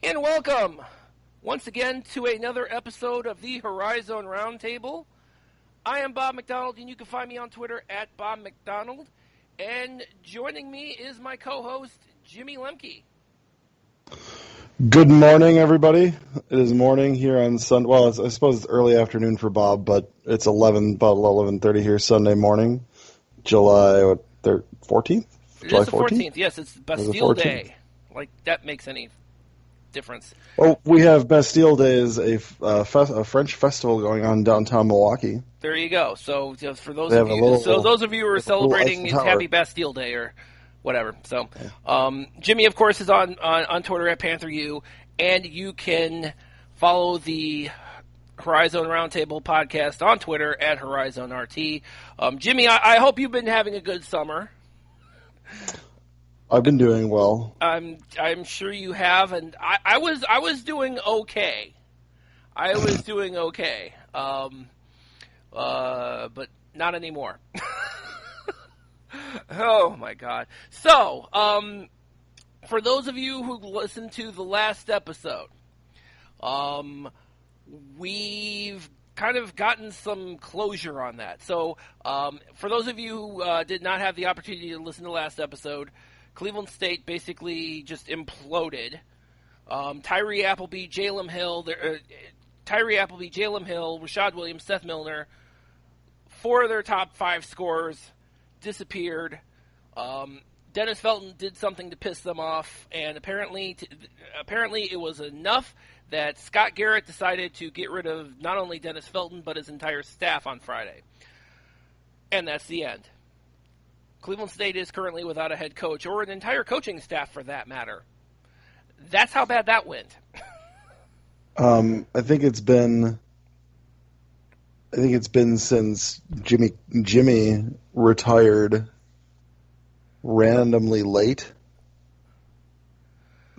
And welcome once again to another episode of the Horizon Roundtable. I am Bob McDonald, and you can find me on Twitter at Bob McDonald. And joining me is my co-host, Jimmy Lemke. Good morning, everybody. It is morning here on Sunday. Well, I suppose it's early afternoon for Bob, but it's about 11:30 here Sunday morning, July 14th? It is the 14th. Yes, it's Bastille Day. Like, that makes any difference. Well, we have Bastille Day as a French festival going on downtown Milwaukee. There you go. So just for those of you, who are celebrating, it's Happy Bastille Day or whatever. So, Jimmy, of course, is on Twitter at PantherU, and you can follow the Horizon Roundtable podcast on Twitter at HorizonRT. Jimmy, I hope you've been having a good summer. I've been doing well. I'm sure you have, and I was doing okay. But not anymore. Oh my God! So, for those of you who listened to the last episode, we've kind of gotten some closure on that. So, for those of you who did not have the opportunity to listen to the last episode, Cleveland State basically just imploded. Tyree Appleby, Jalen Hill, Rashad Williams, Seth Milner, 4 of their top 5 scorers disappeared. Dennis Felton did something to piss them off, and apparently it was enough that Scott Garrett decided to get rid of not only Dennis Felton but his entire staff on Friday. And that's the end. Cleveland State is currently without a head coach, or an entire coaching staff for that matter. That's how bad that went. I think it's been since Jimmy retired randomly late.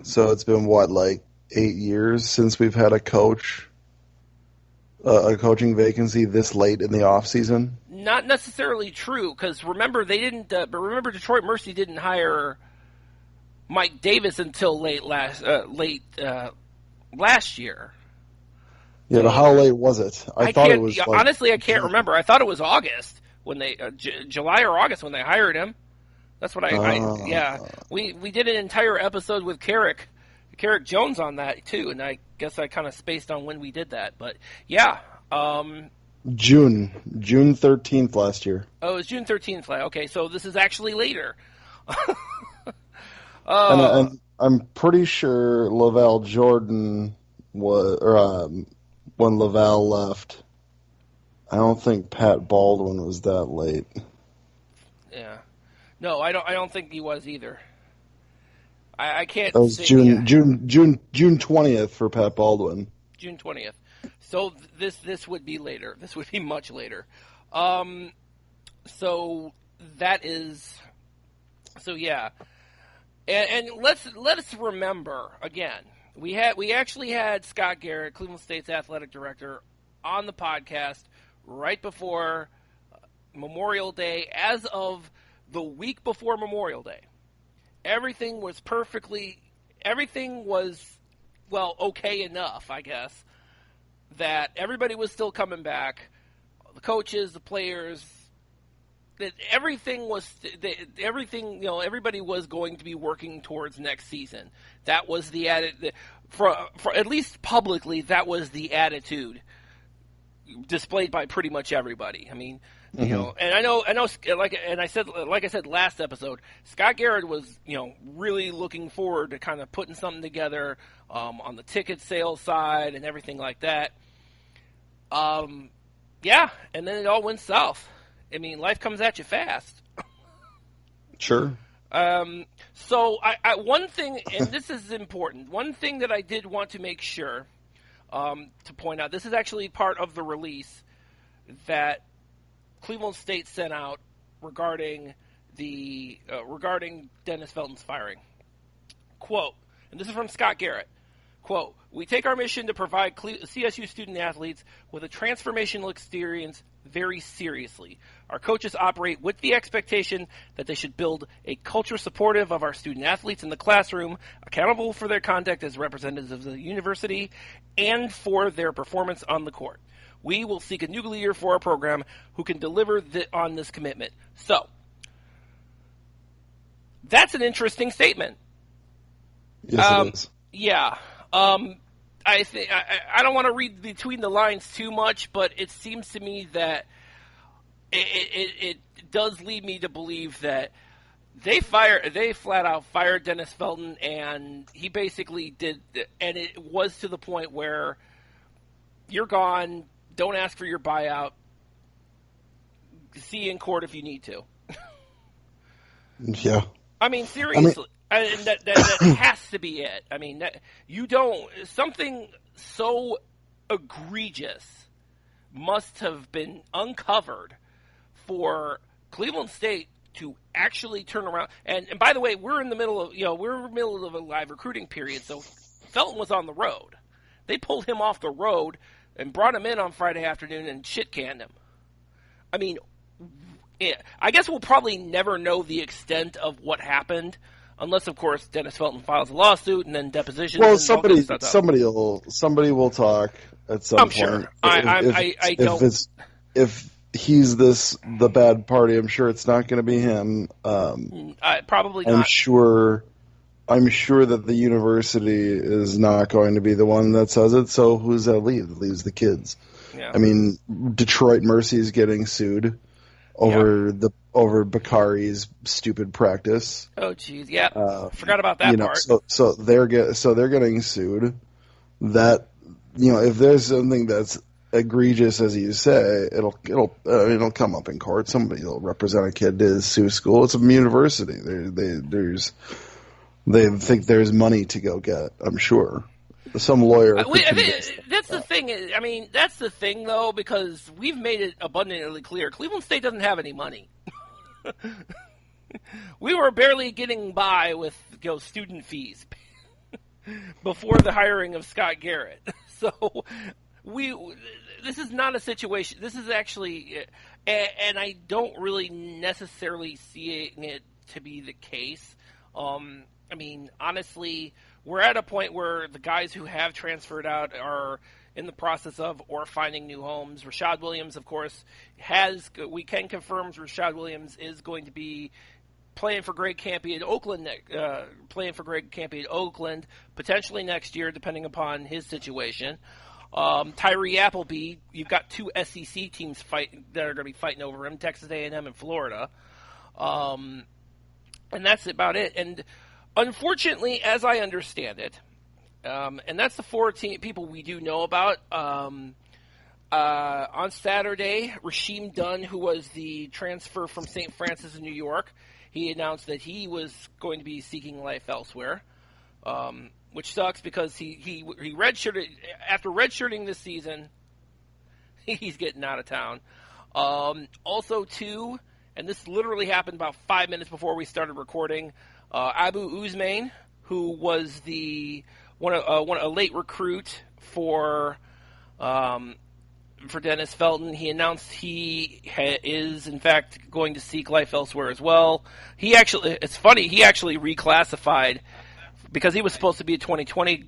So it's been 8 years since we've had a coaching vacancy this late in the off season. Not necessarily true, because remember Detroit Mercy didn't hire Mike Davis until late last year. Yeah, but how late was it? I thought it was honestly, I can't remember. I thought it was August when they July or August when they hired him. That's what we did an entire episode with Carrick Jones on that too, and I guess I kind of spaced on when we did that, but yeah. June 13th last year. Oh, it was June 13th. Okay, so this is actually later. And I'm pretty sure Laval Jordan was, when Laval left, I don't think Pat Baldwin was that late. Yeah. No, I don't think he was either. I can't. That was June 20th for Pat Baldwin. June 20th. So this would be later. This would be much later. So that is. So yeah, and let's remember again. We actually had Scott Garrett, Cleveland State's athletic director, on the podcast right before Memorial Day. As of the week before Memorial Day, everything was okay enough, I guess, that everybody was still coming back, the coaches, the players, that everybody was going to be working towards next season. That was the for at least publicly, that was the attitude displayed by pretty much everybody. I mean, you know, and I know, like I said last episode, Scott Garrett was, really looking forward to kind of putting something together on the ticket sales side and everything like that. Yeah, and then it all went south. I mean, life comes at you fast. Sure. So one thing, and this is important, one thing that I did want to make sure to point out, this is actually part of the release that Cleveland State sent out regarding Dennis Felton's firing. Quote, and this is from Scott Garrett, quote, "We take our mission to provide CSU student athletes with a transformational experience very seriously. Our coaches operate with the expectation that they should build a culture supportive of our student athletes in the classroom, accountable for their conduct as representatives of the university, and for their performance on the court. We will seek a new leader for our program who can deliver on this commitment. So, that's an interesting statement. Yes, it is. Yeah. I think I don't want to read between the lines too much, but it seems to me that it does lead me to believe that they flat out fired Dennis Felton, and he basically did, and it was to the point where you're gone. Don't ask for your buyout. See you in court if you need to. Yeah. I mean, seriously. And that has to be it. I mean, something so egregious must have been uncovered for Cleveland State to actually turn around. And by the way, we're in the middle of a live recruiting period, so Felton was on the road. They pulled him off the road and brought him in on Friday afternoon and shit-canned him. I mean, I guess we'll probably never know the extent of what happened, unless, of course, Dennis Felton files a lawsuit and then depositions. Well, and somebody will talk at some I'm point. sure. If he's the bad party, I'm sure it's not going to be him. Probably not. I'm sure that the university is not going to be the one that says it. So who's that leave? It leaves the kids. Yeah. I mean, Detroit Mercy is getting sued over Bakari's stupid practice. Oh, geez, yeah, forgot about that part. So they're getting sued. That, if there's something that's egregious, as you say, it'll come up in court. Somebody will represent a kid to sue school. It's a university. They think there's money to go get. I'm sure. Some lawyer. That's the thing. I mean, that's the thing, though, because we've made it abundantly clear. Cleveland State doesn't have any money. We were barely getting by with student fees before the hiring of Scott Garrett. So this is not a situation. This is actually, and I don't really necessarily see it to be the case. I mean, honestly, we're at a point where the guys who have transferred out are in the process of or finding new homes. Rashad Williams, of course, we can confirm Rashad Williams is going to be playing for Greg Campy at Oakland, potentially next year, depending upon his situation. Tyree Appleby, you've got two SEC teams that are going to be fighting over him, Texas A&M and Florida. And that's about it. And unfortunately, as I understand it, and that's the four people we do know about. On Saturday, Rasheem Dunn, who was the transfer from St. Francis in New York, he announced that he was going to be seeking life elsewhere, which sucks because he redshirted. After redshirting this season, he's getting out of town. Also, too, and this literally happened about 5 minutes before we started recording, Abu Uzmain, who was a late recruit for Dennis Felton. He announced he is in fact going to seek life elsewhere as well. It's funny, he actually reclassified because he was supposed to be a 2020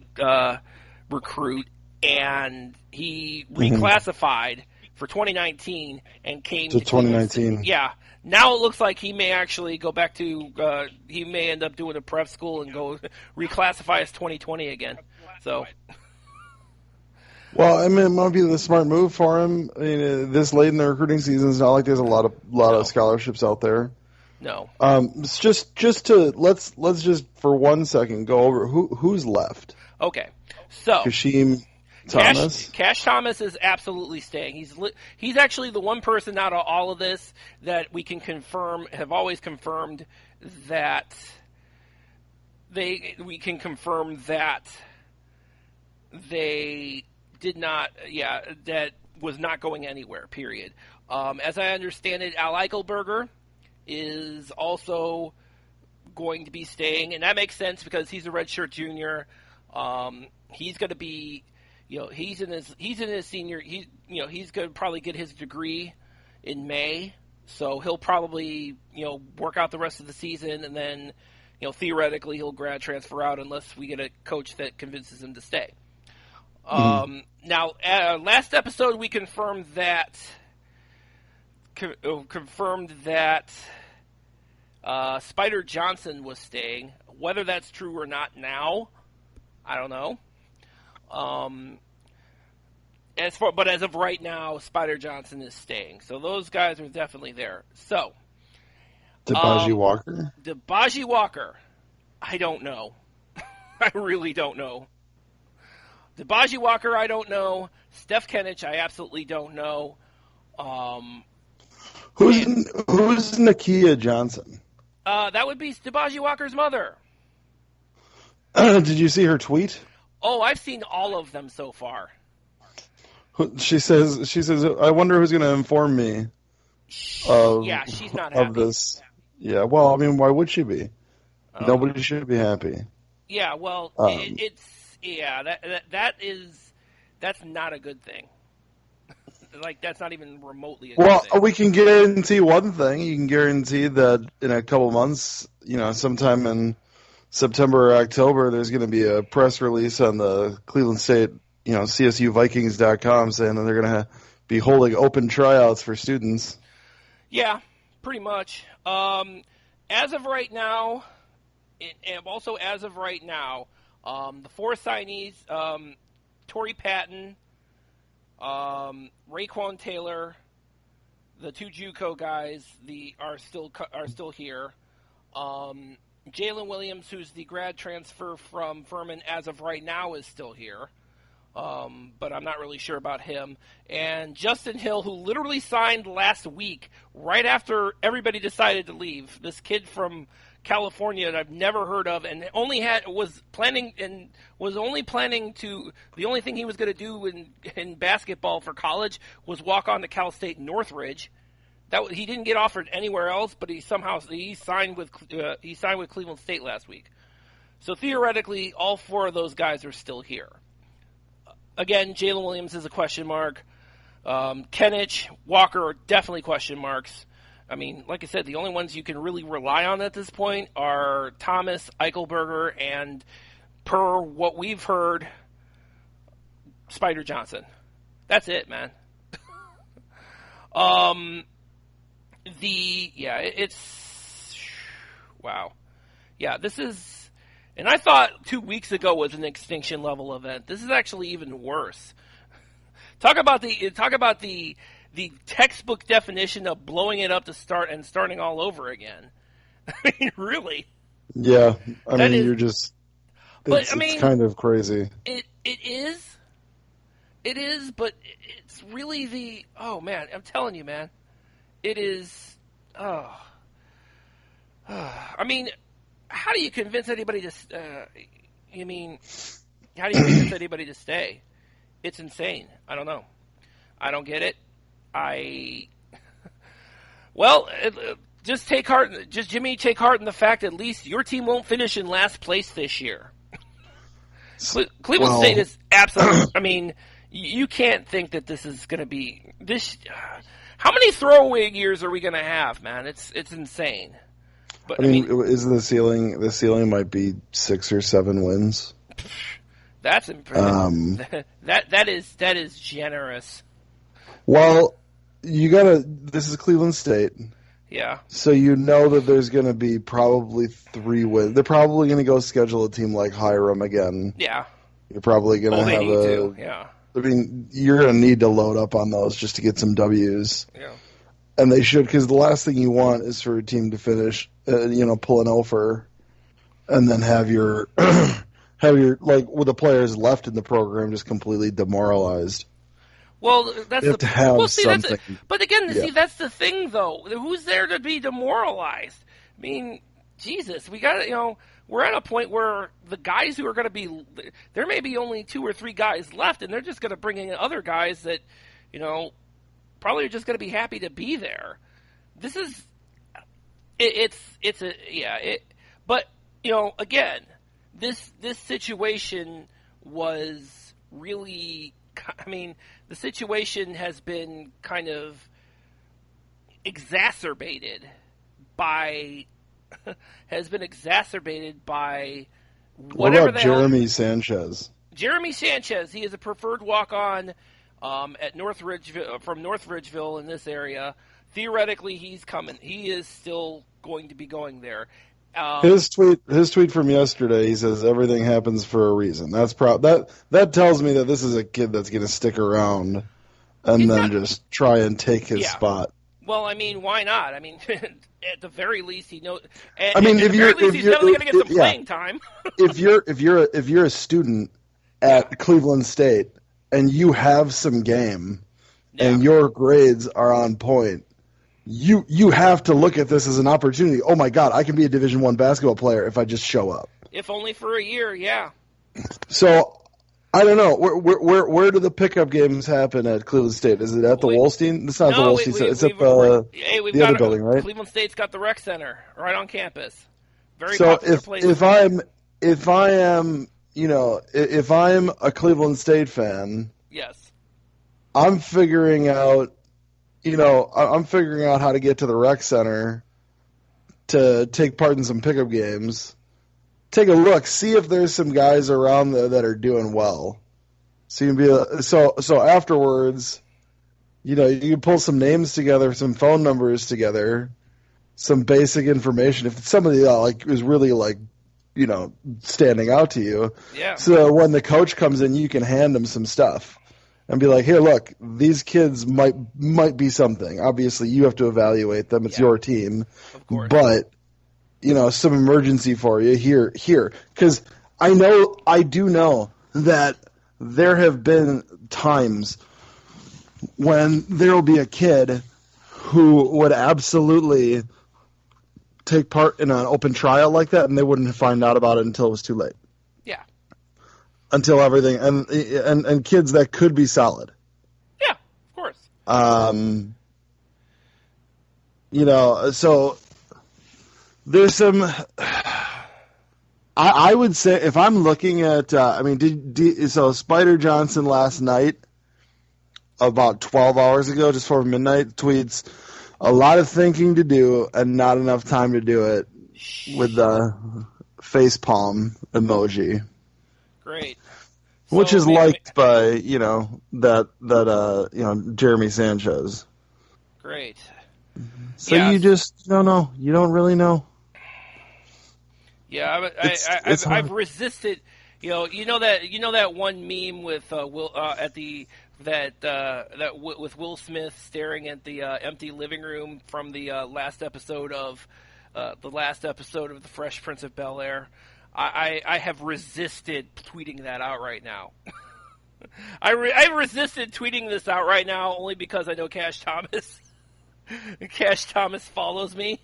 recruit, and he reclassified for 2019 and came to 2019. Yeah. Now it looks like he may actually go back to he may end up doing a prep school and go reclassify as 2020 again. So, well, I mean, it might be the smart move for him. I mean, this late in the recruiting season, it's not like there's a lot of scholarships out there. No. It's just to let's just for 1 second go over who's left. Okay. So Kasheem Thomas. Cash Thomas is absolutely staying. He's actually the one person out of all of this that we can confirm, have always confirmed that they did not, that was not going anywhere, period. As I understand it, Al Eichelberger is also going to be staying, and that makes sense because he's a redshirt junior. He's going to be, he's in his senior. He's going to probably get his degree in May, so he'll probably work out the rest of the season, and then theoretically he'll grad transfer out unless we get a coach that convinces him to stay. Now, last episode we confirmed that Spider Johnson was staying. Whether that's true or not now, I don't know. But as of right now, Spider Johnson is staying. So those guys are definitely there. So Debaji Walker? Debaji Walker, I don't know. I really don't know. Debaji Walker, I don't know. Steph Kenich, I absolutely don't know. Who's Nakia Johnson? That would be Debaji Walker's mother. Did you see her tweet? Oh, I've seen all of them so far. She says, I wonder who's going to inform me of, yeah, she's not happy. Of this. Yeah, well, I mean, why would she be? Nobody should be happy. Yeah, well, that's not a good thing. Like, that's not even remotely a good thing. Well, we can guarantee one thing. You can guarantee that in a couple months, sometime in September or October, there's going to be a press release on the Cleveland State, CSUVikings.com saying that they're going to be holding open tryouts for students. Yeah, pretty much. As of right now, the four signees, Torrey Patton, Raekwon Taylor, the two JUCO guys, are still here. Jalen Williams, who's the grad transfer from Furman, as of right now, is still here. But I'm not really sure about him. And Justin Hill, who literally signed last week, right after everybody decided to leave. This kid from California that I've never heard of, and the only thing he was going to do in basketball for college was walk on to Cal State Northridge. He didn't get offered anywhere else, but he signed with Cleveland State last week. So theoretically, all four of those guys are still here. Again, Jalen Williams is a question mark. Kenich, Walker are definitely question marks. I mean, like I said, the only ones you can really rely on at this point are Thomas, Eichelberger, and per what we've heard, Spider Johnson. That's it, man. Wow. Yeah, this is. And I thought 2 weeks ago was an Extinction level event. This is actually even worse. Talk about the textbook definition of blowing it up to start and starting all over again. I mean, really. Yeah, it's kind of crazy. It is, but it's really oh man, I'm telling you, man. It is, I mean, how do you convince anybody to, how do you convince anybody to stay? It's insane. I don't know. I don't get it. Just take heart in the fact at least your team won't finish in last place this year. Cleveland State is absolutely, I mean, you can't think that this is going to be this. How many throwaway years are we going to have, man? It's insane. But I mean, isn't the ceiling? The ceiling might be 6 or 7 wins. That's impressive. That is generous. Well, this is Cleveland State. Yeah. So you know that there's going to be probably 3 wins. They're probably going to go schedule a team like Hiram again. Yeah. You're probably going to have Yeah. I mean, you're going to need to load up on those just to get some W's. Yeah. And they should, because the last thing you want is for a team to finish, pull an offer, and then have your with the players left in the program just completely demoralized. Well, that's you have to have something. But again, see, that's the thing, though. Who's there to be demoralized? I mean, Jesus, we got we're at a point where the guys who are going to be there may be only 2 or 3 guys left, and they're just going to bring in other guys that probably are just going to be happy to be there. This is but again, this situation was really, I mean, the situation has been kind of exacerbated by What whatever about the hell. Jeremy Sanchez? Jeremy Sanchez, he is a preferred walk-on at from North Ridgeville in this area. Theoretically, he's coming. He is still going to be going there. His tweet from yesterday, he says everything happens for a reason. That tells me that this is a kid that's going to stick around and then just try and take his spot. Well, I mean, why not? I mean, at the very least, he knows. I mean, he's definitely going to get some playing time. if you're a student at Cleveland State and you have some game and your grades are on point, you have to look at this as an opportunity. Oh my God, I can be a Division I basketball player if I just show up. If only for a year, yeah. So I don't know where do the pickup games happen at Cleveland State? Is it at the Wolstein? It's not the Wolstein. It's at the other building, right? Cleveland State's got the rec center right on campus. Very so popular place. if I'm a Cleveland State fan, yes, I'm figuring out how to get to the rec center to take part in some pickup games. Take a look, see if there's some guys around there that are doing well. So you can be so afterwards, you can pull some names together, some phone numbers together, some basic information. If somebody is really standing out to you, so when the coach comes in, you can hand them some stuff. And be like, here, look, these kids might be something. Obviously, you have to evaluate them. It's your team. Of course. But, some emergency for you here. Because I do know that there have been times when there will be a kid who would absolutely take part in an open trial like that, and they wouldn't find out about it until it was too late. Yeah. Until everything, and kids that could be solid. Yeah, of course. So there's some. I would say if I'm looking at, so Spider Johnson last night, about 12 hours ago, just before midnight, tweets a lot of thinking to do and not enough time to do it with the face palm emoji. Great. Which is liked by, Jeremy Sanchez. Great. So you just don't know. You don't really know. Yeah, I've resisted. That one meme with with Will Smith staring at the empty living room from the last episode of the Fresh Prince of Bel-Air. I have resisted tweeting that out right now. I've resisted tweeting this out right now only because I know Cash Thomas. Cash Thomas follows me.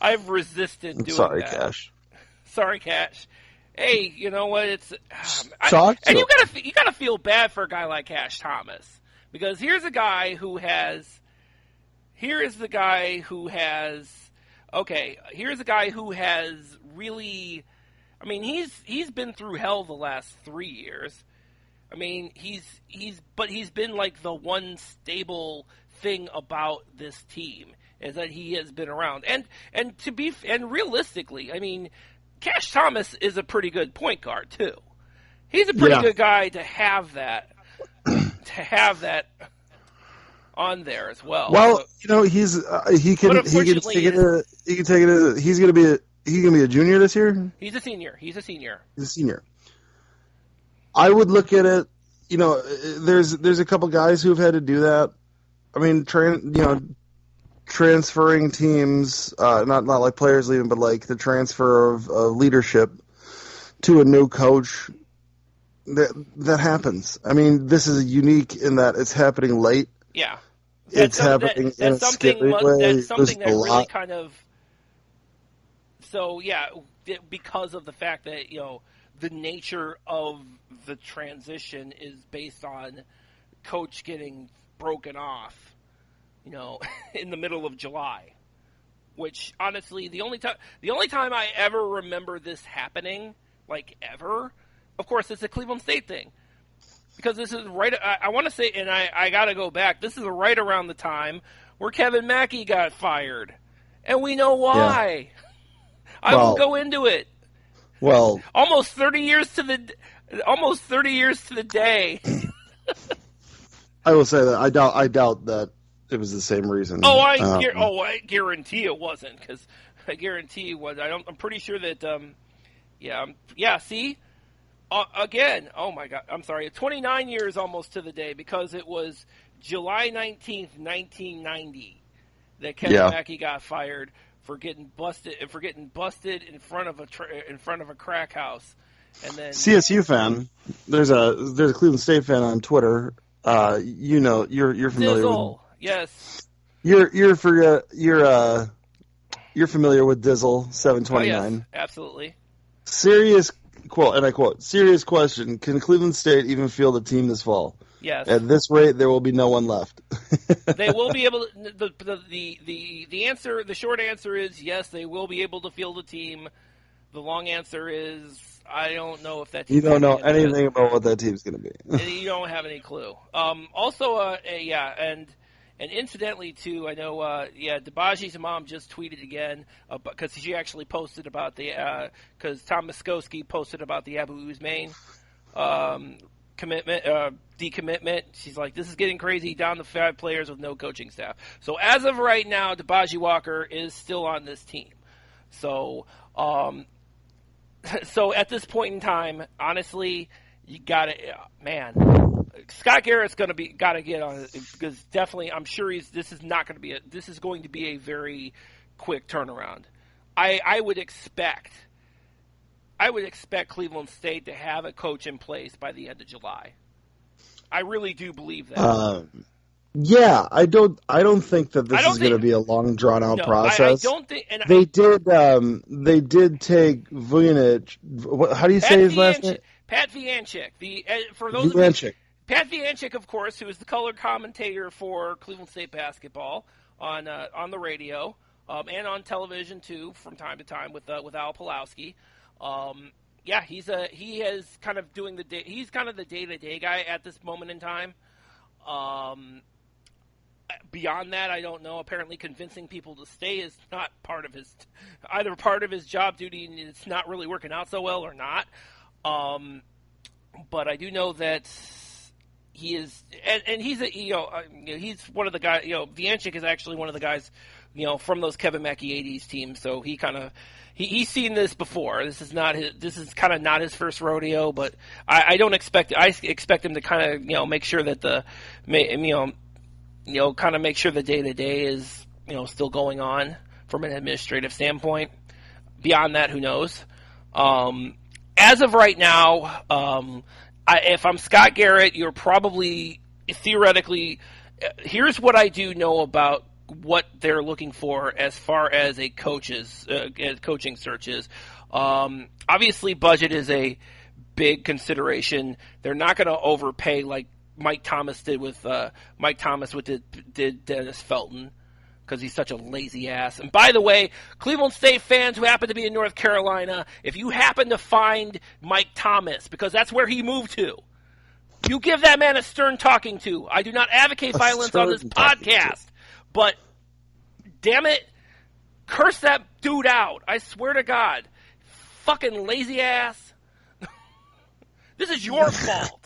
I've resisted doing that. Sorry, Cash. Sorry, Cash. Hey, you know what? It's and you gotta feel bad for a guy like Cash Thomas, because here's a guy who has really, I mean, he's been through hell the last 3 years. I mean, he's been like the one stable thing about this team is that he has been around, and realistically, I mean, Cash Thomas is a pretty good point guard too. He's a pretty good guy to have that on there as well. Well, he's he's gonna be a junior this year. He's a senior. I would look at it. There's a couple guys who've had to do that. I mean, transferring teams, not like players leaving, but like the transfer of leadership to a new coach. That happens. I mean, this is unique in that it's happening late. Yeah, it's happening in a scary way. That's something that really kind of. So yeah, because of the fact that the nature of the transition is based on coach getting broken off, in the middle of July, which honestly the only time I ever remember this happening, like ever, of course, it's a Cleveland State thing, because this is right. I want to say, and I got to go back. This is right around the time where Kevin Mackey got fired, and we know why. Yeah. I won't go into it. Well, almost 30 years to the day. I will say that I doubt that it was the same reason. I guarantee it wasn't, because I guarantee it was. I'm pretty sure that. See, again. Oh my God, I'm sorry. 29 years almost to the day, because it was July 19th, 1990, that Kevin Mackey got fired for getting busted in front of a crack house. And then CSU fan. There's a Cleveland State fan on Twitter. You're familiar Dizzle. with. Yes. You're familiar with Dizzle 729. Oh, yes, absolutely. Serious quote, and I quote: "Serious question: Can Cleveland State even field a team this fall? Yes. At this rate, there will be no one left." They will be able to. The answer, the short answer is yes. They will be able to field a team. The long answer is I don't know if that team. You don't know anything about what that team's going to be. You don't have any clue. And incidentally too, I know. Dibaji's mom just tweeted again because she actually posted about because Tom Muskowski posted about the Abu Uzmain decommitment. She's like, this is getting crazy, down to 5 players with no coaching staff. So as of right now, Dibaji Walker is still on this team. So at this point in time, honestly, you gotta, Scott Garrett's gotta get on it, because definitely, I'm sure this is going to be a very quick turnaround. I would expect Cleveland State to have a coach in place by the end of July. I really do believe that. I don't think that this is going to be a long, drawn out process. I don't think. And they did take Vujanic. How do you say his last name? Pat Vianchik. Pat Vianchik, of course, who is the color commentator for Cleveland State basketball on the radio and on television too, from time to time with Al Pulowski. He's kind of the day-to-day guy at this moment in time. Beyond that, I don't know. Apparently, convincing people to stay is not part of his job duty, and it's not really working out so well, or not. But I do know that he is, and he's he's one of the guys. Vianchik is actually one of the guys, from those Kevin Mackey '80s teams. So he kind of he's seen this before. This is kind of not his first rodeo. But I expect him to kind of make sure that kind of make sure the day-to-day is, still going on from an administrative standpoint. Beyond that, who knows? As of right now, if I'm Scott Garrett, you're probably, theoretically, here's what I do know about what they're looking for as far as a coaching search is. Obviously, budget is a big consideration. They're not going to overpay like Mike Thomas did with Dennis Felton, because he's such a lazy ass. And by the way, Cleveland State fans who happen to be in North Carolina, if you happen to find Mike Thomas, because that's where he moved to, you give that man a stern talking to. I do not advocate violence on this podcast, but damn it, curse that dude out. I swear to God. Fucking lazy ass. This is your fault.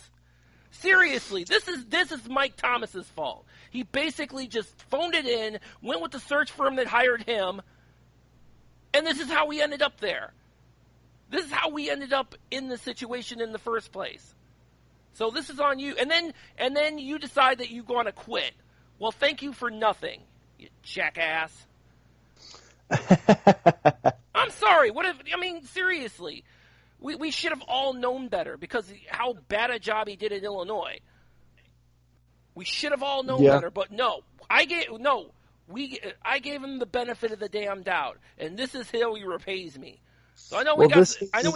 Seriously, this is Mike Thomas's fault. He basically just phoned it in, went with the search firm that hired him, and this is how we ended up there. This is how we ended up in the situation in the first place. So this is on you. And then you decide that you want to quit. Well, thank you for nothing, you jackass. I'm sorry. Seriously. We should have all known better, because how bad a job he did in Illinois. We should have all known better, but no. I gave him the benefit of the damn doubt, and this is how he repays me. So I know we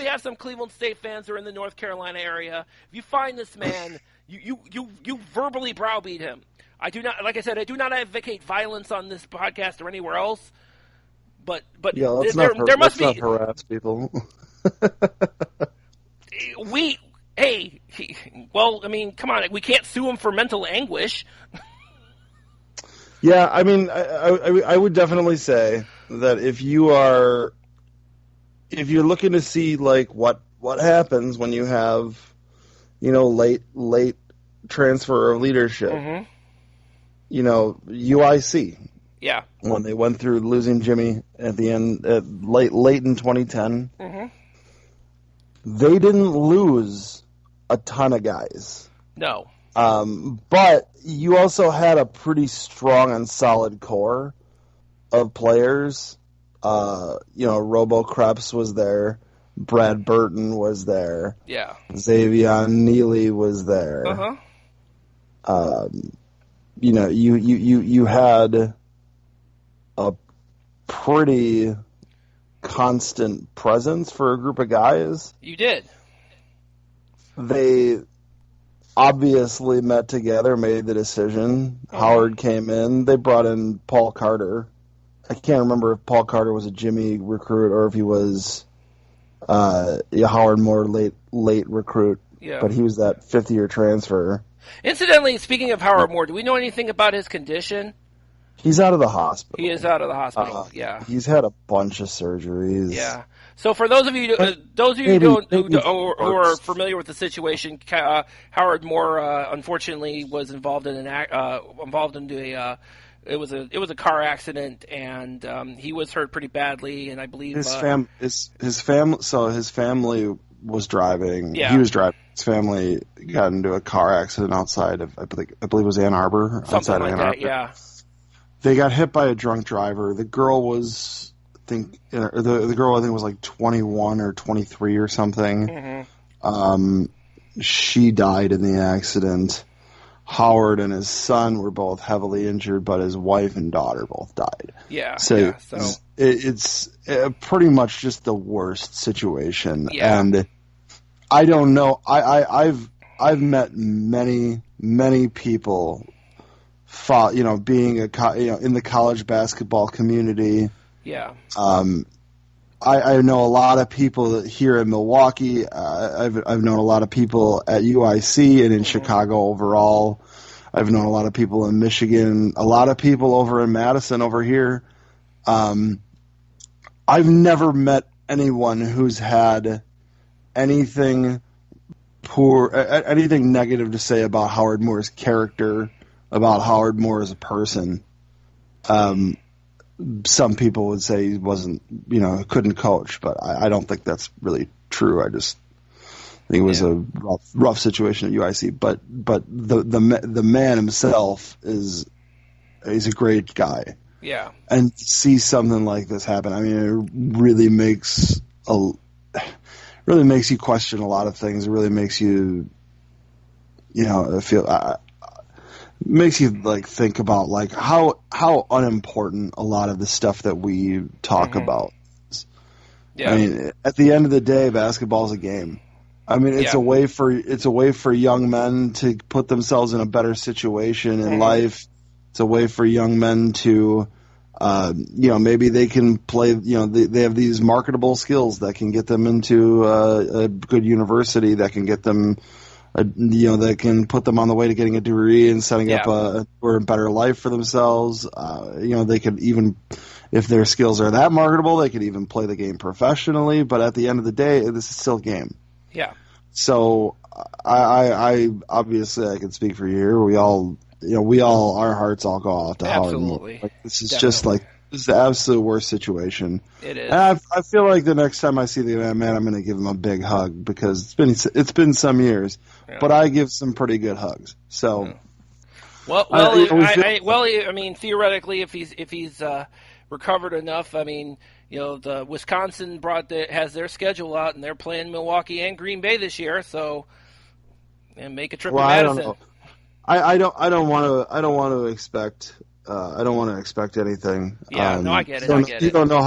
have some Cleveland State fans who are in the North Carolina area. If you find this man, you verbally browbeat him. I do not, like I said, I do not advocate violence on this podcast or anywhere else. But let's not harass people. Come on, we can't sue him for mental anguish. Yeah, I mean, I would definitely say that if you're looking to see like what happens when you have, late transfer of leadership, Mm-hmm. UIC Yeah. when they went through losing Jimmy at the end, late in 2010, Mm-hmm. they didn't lose a ton of guys. No. But you also had a pretty strong and solid core of players. Robo Krebs was there. Brad Burton was there. Yeah. Xavier Neely was there. Uh-huh. You had a pretty constant presence for a group of guys. You did. They obviously met together, made the decision. Howard came in. They brought in Paul Carter. I can't remember if Paul Carter was a Jimmy recruit or if he was Howard Moore late recruit. Yeah. But he was that fifth-year transfer. Incidentally, speaking of Howard Moore, do we know anything about his condition? He's out of the hospital. He is out of the hospital. Yeah. He's had a bunch of surgeries. Yeah. So for those of you, who are familiar with the situation, Howard Moore unfortunately was involved in it was a car accident, and he was hurt pretty badly, and I believe his family. So his family was driving. Yeah. He was driving. His family got into a car accident outside of I believe it was Ann Arbor. Something like that. Yeah. They got hit by a drunk driver. The girl was, the girl I think was like 21 or 23 or something. Mm-hmm. She died in the accident. Howard and his son were both heavily injured, but his wife and daughter both died. Yeah. So it's pretty much just the worst situation. Yeah. And I don't know. I've met many people. Being in the college basketball community. Yeah. I know a lot of people here in Milwaukee. I've known a lot of people at UIC and in Chicago overall. I've known a lot of people in Michigan, a lot of people over in Madison over here. I've never met anyone who's had anything negative to say about Howard Moore's character, about Howard Moore as a person. Some people would say he wasn't, couldn't coach, but I don't think that's really true. I just think it was a rough situation at UIC. But the man himself he's a great guy. Yeah. And to see something like this happen, I mean, it really makes you question a lot of things. It really makes you, feel. Makes you think about how unimportant a lot of the stuff that we talk about is. Yeah. I mean, at the end of the day, basketball is a game. I mean, it's a way for young men to put themselves in a better situation in life. It's a way for young men to, maybe they can play. They have these marketable skills that can get them into a good university, that can get them. That can put them on the way to getting a degree and setting up a better life for themselves. They could even, if their skills are that marketable, they could even play the game professionally. But at the end of the day, this is still a game. Yeah. So I obviously I can speak for you here. We all, our hearts all go out to Howard. Absolutely. This is just this is the absolute worst situation. It is. And I feel like the next time I see the man, I'm going to give him a big hug because it's been some years, but I give some pretty good hugs. So, I mean, theoretically, if he's recovered enough, I mean, the Wisconsin has their schedule out and they're playing Milwaukee and Green Bay this year, so and make a trip to Madison. I don't want to expect. I don't want to expect anything. Yeah, I get it. You don't know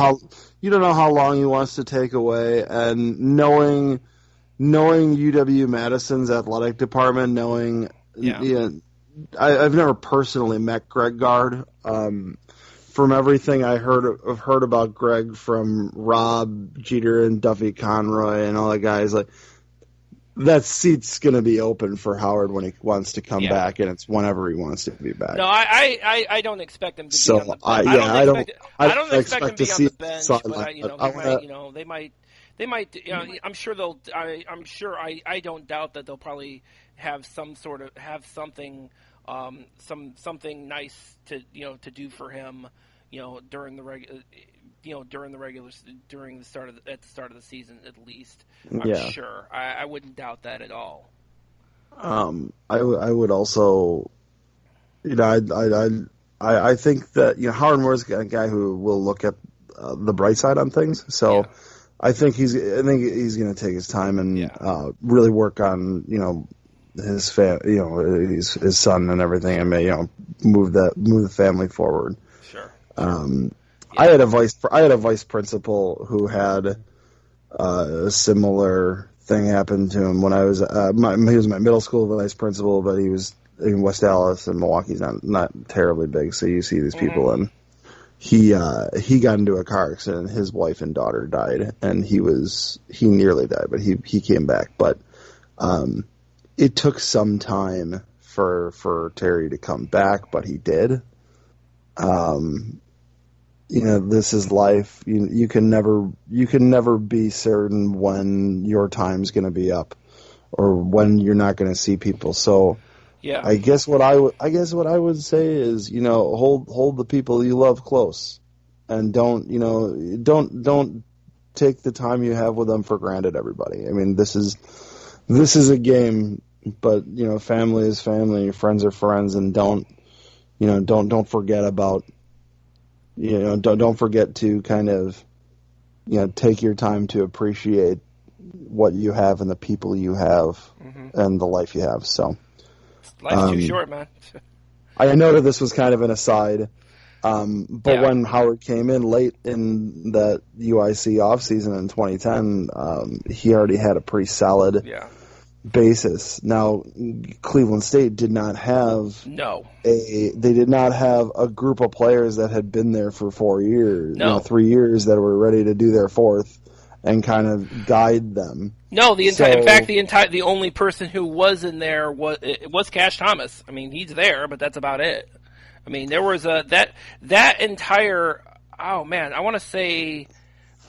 how long he wants to take away, and knowing UW Madison's athletic department, I've never personally met Greg Gard. From everything I've heard about Greg from Rob Jeter and Duffy Conroy and all the guys, that seat's going to be open for Howard when he wants to come Yeah. back, and it's whenever he wants to be back. No, I don't expect him to be on the bench. I don't expect him to be on the bench, but they might. I'm sure they'll. I don't doubt that they'll probably have something, something nice to do for him, during the start of the season at least. I'm sure. I wouldn't doubt that at all. I would also, I think that Howard Moore's a guy who will look at the bright side on things. So I think he's going to take his time and really work on his his son and everything, and move the family forward. Sure. I had a vice principal who had a similar thing happen to him when I was he was my middle school vice principal, but he was in West Dallas, and Milwaukee's not terribly big, so you see these people, and he got into a car accident. His wife and daughter died, and he nearly died, but he came back. But it took some time for Terry to come back, but he did. This is life. You can never be certain when your time's going to be up, or when you're not going to see people. So, I guess what I would say is, hold the people you love close, and don't take the time you have with them for granted. Everybody. I mean, this is a game, but family is family, friends are friends, and don't forget about. Don't forget to kind of, take your time to appreciate what you have and the people you have and the life you have. So, life's too short, man. I know that this was kind of an aside, but when Howard came in late in that UIC offseason in 2010, he already had a pretty solid basis. Now, Cleveland State did not have a group of players that had been there for 4 years, 3 years, that were ready to do their fourth and kind of guide them. No, the only person who was in there was Cash Thomas. I mean, he's there, but that's about it. I mean, there was that entire. Oh man, I want to say,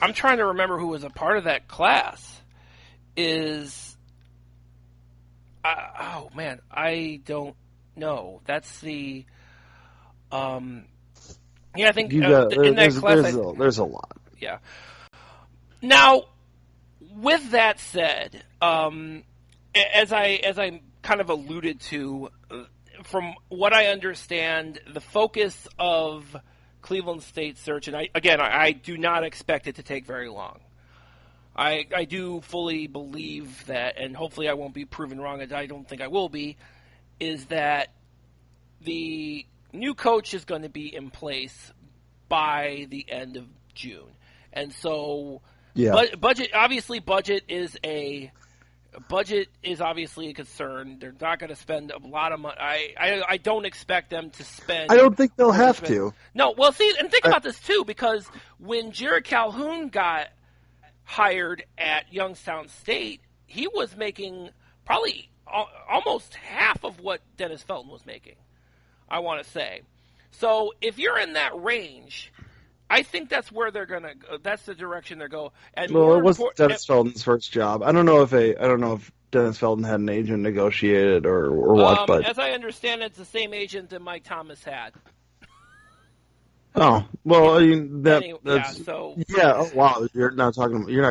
I'm trying to remember who was a part of that class. Oh man, I don't know. That's the. I think in that class there's a lot. Yeah. Now, with that said, as I kind of alluded to, from what I understand, the focus of Cleveland State's search, and I do not expect it to take very long. I do fully believe that, and hopefully I won't be proven wrong, as I don't think I will be, is that the new coach is going to be in place by the end of June. And so budget is obviously a concern. They're not going to spend a lot of money. I don't expect them to spend. I don't think they'll have to. No, well, see, and think about this too, because when Jared Calhoun got hired at Youngstown State, he was making probably almost half of what Dennis Felton was making, I want to say. So if you're in that range, I think that's where they're gonna. That's the direction they're going. And well, it was Dennis Felton's first job. I don't know if Dennis Felton had an agent negotiated or what, but as I understand, it's the same agent that Mike Thomas had. Oh well, I mean that's yeah. Oh wow, you're not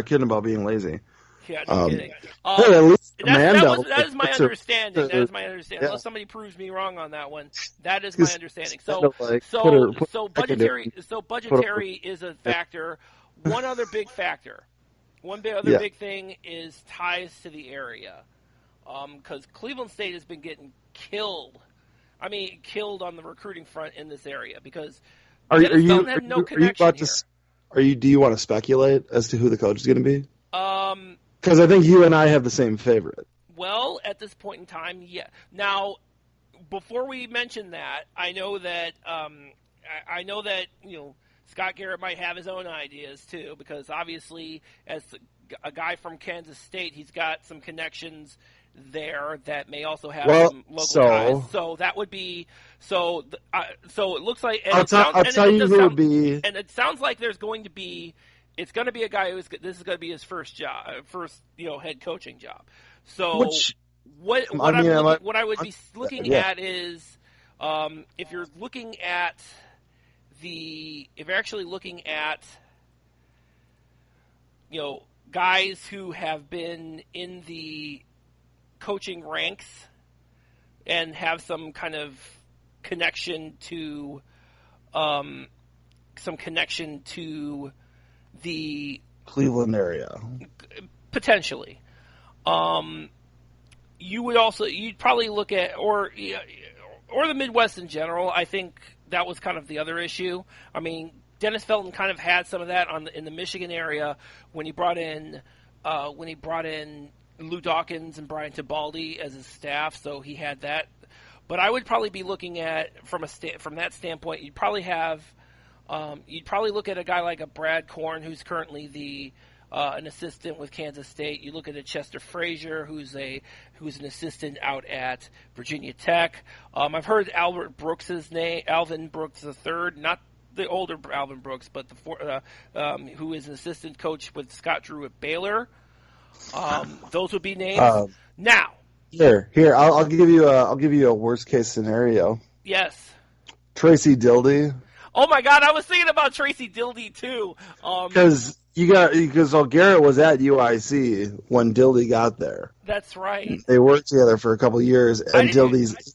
kidding about being lazy. Yeah, no kidding. At least that is my understanding. That is my understanding. Unless somebody proves me wrong on that one, that is my understanding. So budgetary is a factor. One other big factor. Big thing is ties to the area, because Cleveland State has been getting killed. I mean, killed on the recruiting front in this area because. Do you want to speculate as to who the coach is going to be? Because I think you and I have the same favorite. Well, at this point in time, yeah. Now, before we mention that, I know that Scott Garrett might have his own ideas too, because obviously, as a guy from Kansas State. He's got some connections there that may also have some local ties. So that would be so. So it looks like. And I'll tell you who would be. And it sounds like there's going to be. It's going to be a guy this is going to be his first head coaching job. So what I would be looking at is if you're actually looking at guys who have been in the coaching ranks and have some kind of connection to the Cleveland area, potentially. You'd probably look at or the Midwest in general. I think that was kind of the other issue. I mean, Dennis Felton kind of had some of that in the Michigan area when he brought in Lou Dawkins and Brian Tibaldi as his staff, so he had that. But I would probably be looking at from that standpoint. You'd probably look at a guy like a Brad Korn, who's currently an assistant with Kansas State. You look at a Chester Frazier, who's an assistant out at Virginia Tech. I've heard Alvin Brooks III, not the older Alvin Brooks, but who is an assistant coach with Scott Drew at Baylor. Those would be names. Now, here, I'll give you a worst case scenario. Yes, Tracy Dildy. Oh my God, I was thinking about Tracy Dildy too. Because Garrett was at UIC when Dildy got there. That's right. They worked together for a couple of years, and Dildy's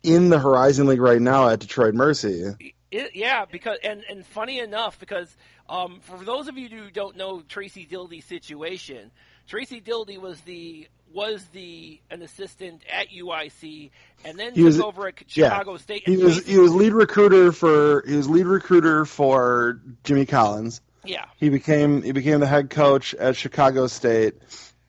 in the Horizon League right now at Detroit Mercy. Because and funny enough, because for those of you who don't know Tracy Dildy's situation, Tracy Dildy was an assistant at UIC, and then took over at Chicago State. He was lead recruiter for Jimmy Collins. Yeah, he became the head coach at Chicago State.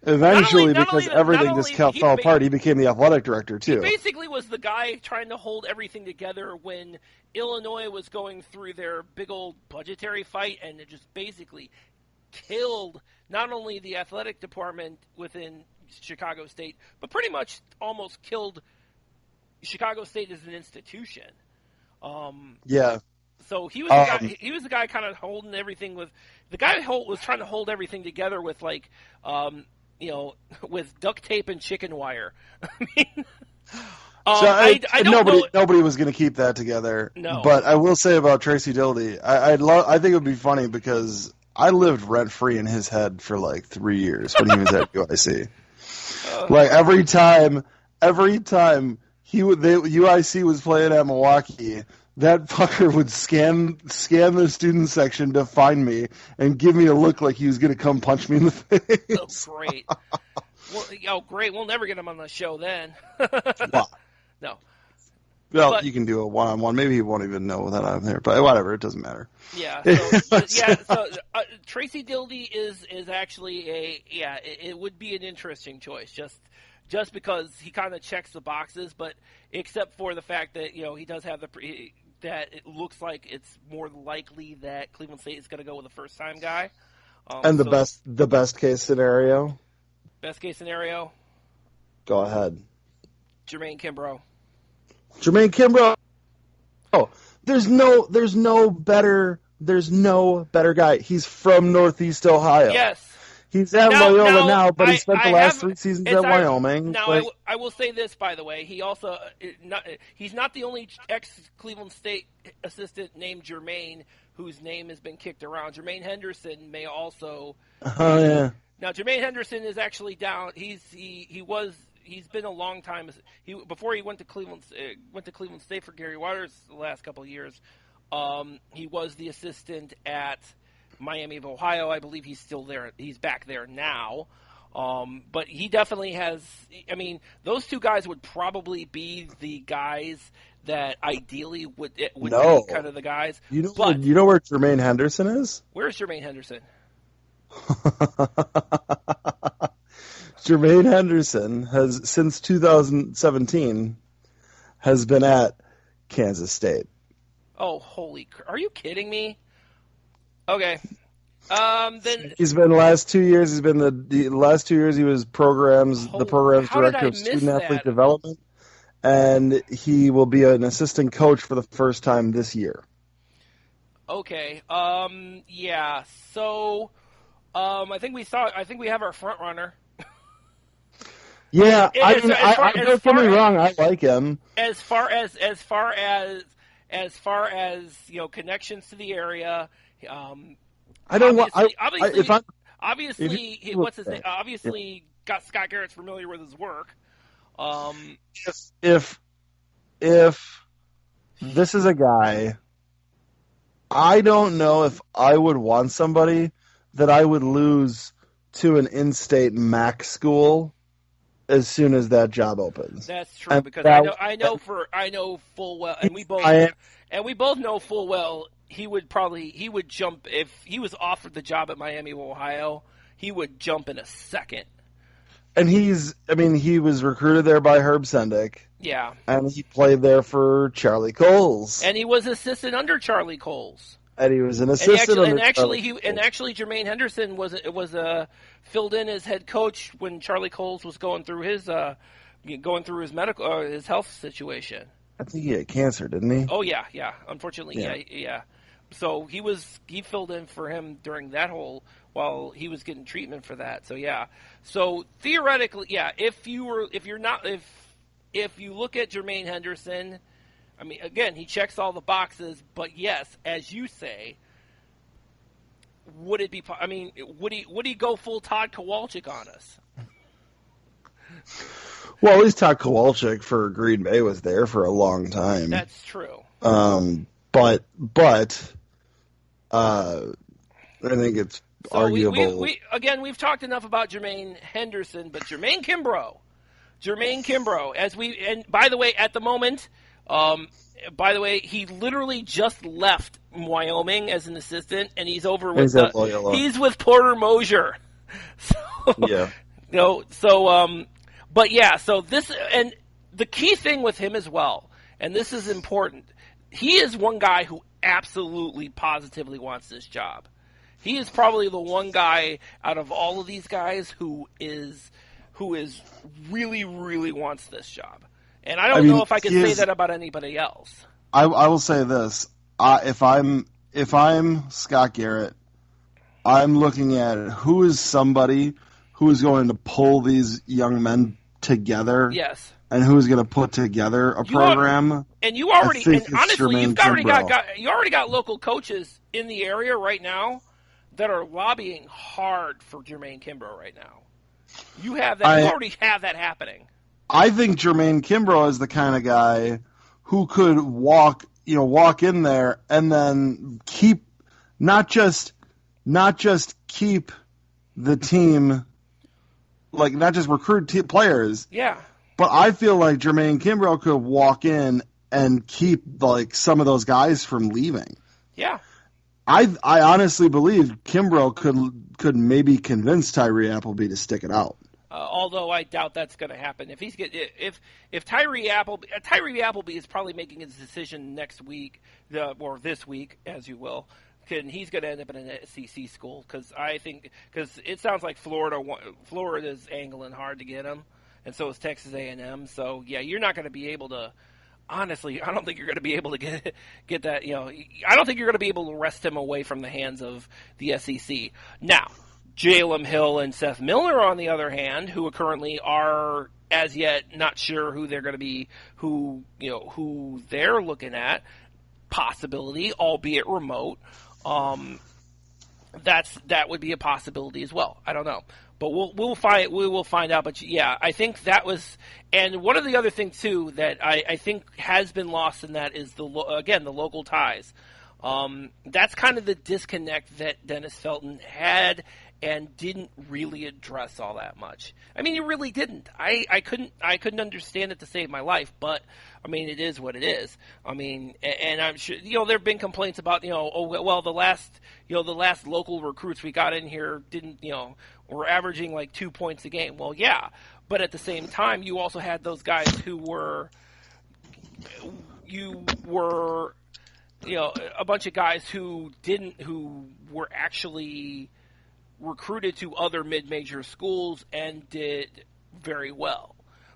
Eventually, because everything just fell apart, he became the athletic director too. He basically was the guy trying to hold everything together when Illinois was going through their big old budgetary fight, and it just basically killed not only the athletic department within Chicago State, but pretty much almost killed Chicago State as an institution. So he was the guy. He was the guy kind of holding everything was trying to hold everything together with with duct tape and chicken wire. I mean, nobody was going to keep that together. No. But I will say about Tracy Dildy, I think it would be funny because I lived rent free in his head for like 3 years when he was at UIC. Like every time UIC was playing at Milwaukee, that fucker would scan the student section to find me and give me a look like he was going to come punch me in the face. Oh, great. Great. We'll never get him on the show then. Wow. No. Well, you can do a one-on-one. Maybe he won't even know that I'm there, but whatever. It doesn't matter. Yeah. So Tracy Dildy is actually it would be an interesting choice just because he kind of checks the boxes, but except for the fact that he does have that it looks like it's more likely that Cleveland State is going to go with a first-time guy. And the best case scenario. Best case scenario. Go ahead. Jermaine Kimbrough. Oh, there's no better guy. He's from Northeast Ohio. Yes. He's at Loyola now, but he spent the last 3 seasons at Wyoming. Now, I will say this, by the way. He also he's not the only ex-Cleveland State assistant named Jermaine whose name has been kicked around. Jermaine Henderson may also. Oh yeah. Now, Jermaine Henderson is actually down. He's been a long time. Before he went to Cleveland State for Gary Waters the last couple of years. He was the assistant at Miami of Ohio. I believe he's still there. He's back there now. But he definitely has. I mean, those two guys would probably be the guys that ideally would be kind of the guys. You know where Jermaine Henderson is? Where's Jermaine Henderson? Jermaine Henderson has, since 2017, has been at Kansas State. Oh, are you kidding me? Okay. Then He's been the last 2 years. He's been the last 2 years. He was the program's how did director I of miss student athlete that? development, and he will be an assistant coach for the first time this year. Okay. Yeah. So, I think we have our front runner. Yeah, I As, mean, as far as don't get far me as wrong. I like him. as far as connections to the area. I don't want. Obviously, If I what's his name? Obviously, got Scott Garrett's familiar with his work. if this is a guy, I don't know if I would want somebody that I would lose to an in-state MAC school as soon as that job opens. That's true, And because that- I know full well, and we both know full well he would jump if he was offered the job at Miami of Ohio. He would jump in a second. And he was recruited there by Herb Sendick. Yeah, And he played there for Charlie Coles. and he was assistant under Charlie Coles. And he was an assistant. And actually, Jermaine Henderson was filled in as head coach when Charlie Coles was going through his medical his health situation. I think he had cancer, didn't he? Oh yeah. Unfortunately, yeah. So he filled in for him during that while he was getting treatment for that. So yeah. So theoretically, yeah. If you look at Jermaine Henderson, I mean, again, he checks all the boxes. But yes, as you say, would it be? I mean, would he go full Todd Kowalczyk on us? Well, at least Todd Kowalczyk for Green Bay was there for a long time. That's true. But I think it's arguable. We've talked enough about Jermaine Henderson, but Jermaine Kimbrough, and by the way, at the moment, he literally just left Wyoming as an assistant, and he's over with he's with Porter Mosier. So, yeah. But yeah, so this, and the key thing with him as well, and this is important, he is one guy who absolutely, positively wants this job. He is probably the one guy out of all of these guys who is really, really wants this job. And I don't know if I can say that about anybody else. I will say this: if I'm Scott Garrett, I'm looking at who is somebody who is going to pull these young men together. Yes. And who's going to put together a program? You already got local coaches in the area right now that are lobbying hard for Jermaine Kimbrough right now. You have that. You already have that happening. I think Jermaine Kimbrough is the kind of guy who could walk in there and then keep not just keep the team, like not just recruit players. Yeah. But I feel like Jermaine Kimbrough could walk in and keep like some of those guys from leaving. Yeah. I honestly believe Kimbrough could maybe convince Tyree Appleby to stick it out. Although I doubt that's going to happen. If Tyree Appleby is probably making his decision next week or this week, as you will, and he's going to end up in an SEC school because it sounds like Florida's angling hard to get him, and so is Texas A&M. So yeah, you're not going to be able to. Honestly, I don't think you're going to be able to get that. I don't think you're going to be able to wrest him away from the hands of the SEC. Now, Jalen Hill and Seth Milner, on the other hand, who currently are as yet not sure who they're going to be, who they're looking at, possibility, albeit remote. That would be a possibility as well. I don't know. But we will find out. But yeah, I think that was, and one of the other things too that I think has been lost in that is the local ties. That's kind of the disconnect that Dennis Felton had and didn't really address all that much. I mean, he really didn't. I couldn't understand it to save my life, but I mean, it is what it is. I mean, and I'm sure there have been complaints about the last local recruits we got in here didn't were averaging like 2 points a game. Well, yeah, but at the same time, you also had those guys who were a bunch of guys who were actually recruited to other mid-major schools and did very well.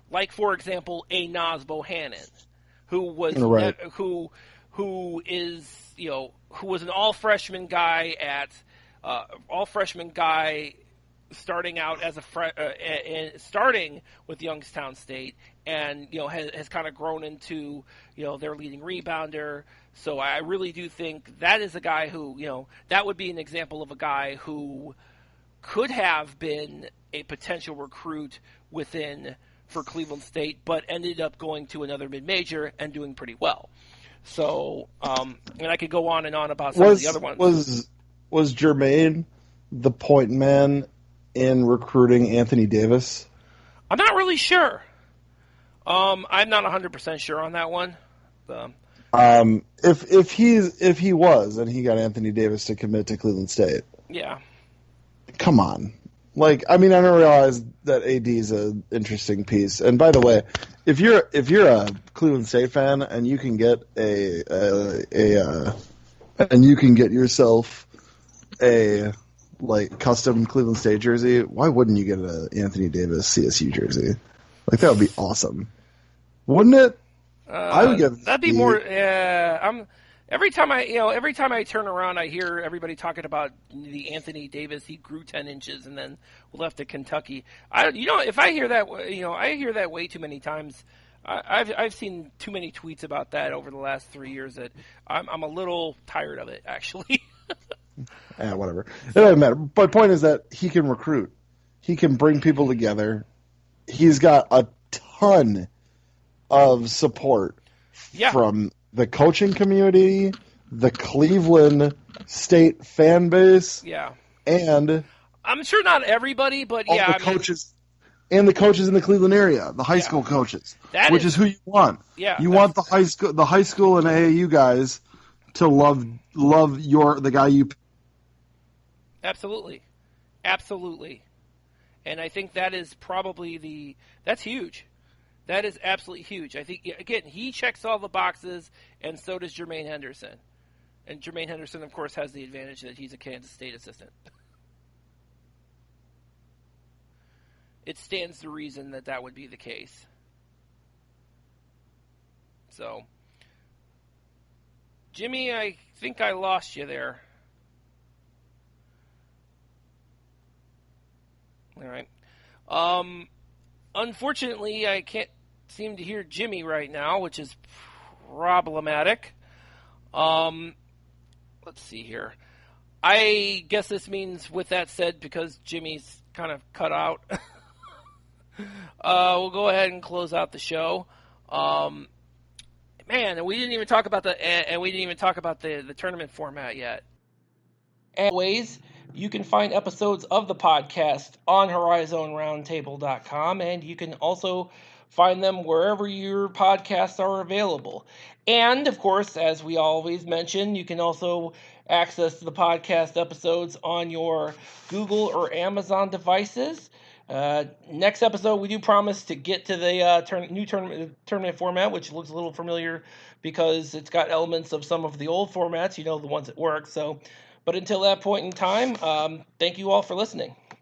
Like, for example, a Naz Bohannon, who was Right. who is who was an all-freshman guy at all-freshman guy starting out as starting with Youngstown State, and has kind of grown into their leading rebounder. So I really do think that is a guy who that would be an example of a guy who could have been a potential recruit for Cleveland State, but ended up going to another mid-major and doing pretty well. So, and I could go on and on about some of the other ones. Was Jermaine the point man in recruiting Anthony Davis? I'm not really sure. I'm not 100% sure on that one. If he was, and he got Anthony Davis to commit to Cleveland State. Yeah. Come on. Like, I mean, I don't realize that AD is an interesting piece. And by the way, if you're a Cleveland State fan and you can get and you can get yourself a custom Cleveland State jersey, why wouldn't you get an Anthony Davis CSU jersey? Like, that would be awesome, wouldn't it? I would get that'd be more. Every time I turn around, I hear everybody talking about the Anthony Davis. He grew 10 inches and then left to Kentucky. If I hear that, I hear that way too many times. I've seen too many tweets about that over the last 3 years that I'm a little tired of it, actually. Whatever. It doesn't matter. But point is that he can recruit. He can bring people together. He's got a ton of support from the coaching community, the Cleveland State fan base, and I'm sure not everybody, but coaches and the coaches in the Cleveland area, the high school coaches, which is who you want. Yeah, you want the high school and AAU guys to love the guy you. Absolutely, and I think that is probably that's huge. That is absolutely huge. I think, again, he checks all the boxes, and so does Jermaine Henderson. And Jermaine Henderson, of course, has the advantage that he's a Kansas State assistant. It stands to reason that would be the case. So, Jimmy, I think I lost you there. All right. Unfortunately, I can't seem to hear Jimmy right now, which is problematic. Let's see here. I guess this means, with that said, because Jimmy's kind of cut out, we'll go ahead and close out the show. Man, and we didn't even talk about the tournament format yet. As always, you can find episodes of the podcast on horizonroundtable.com, and you can also find them wherever your podcasts are available. And, of course, as we always mention, you can also access the podcast episodes on your Google or Amazon devices. Next episode, we do promise to get to the new tournament format, which looks a little familiar because it's got elements of some of the old formats, the ones that work. But until that point in time, thank you all for listening.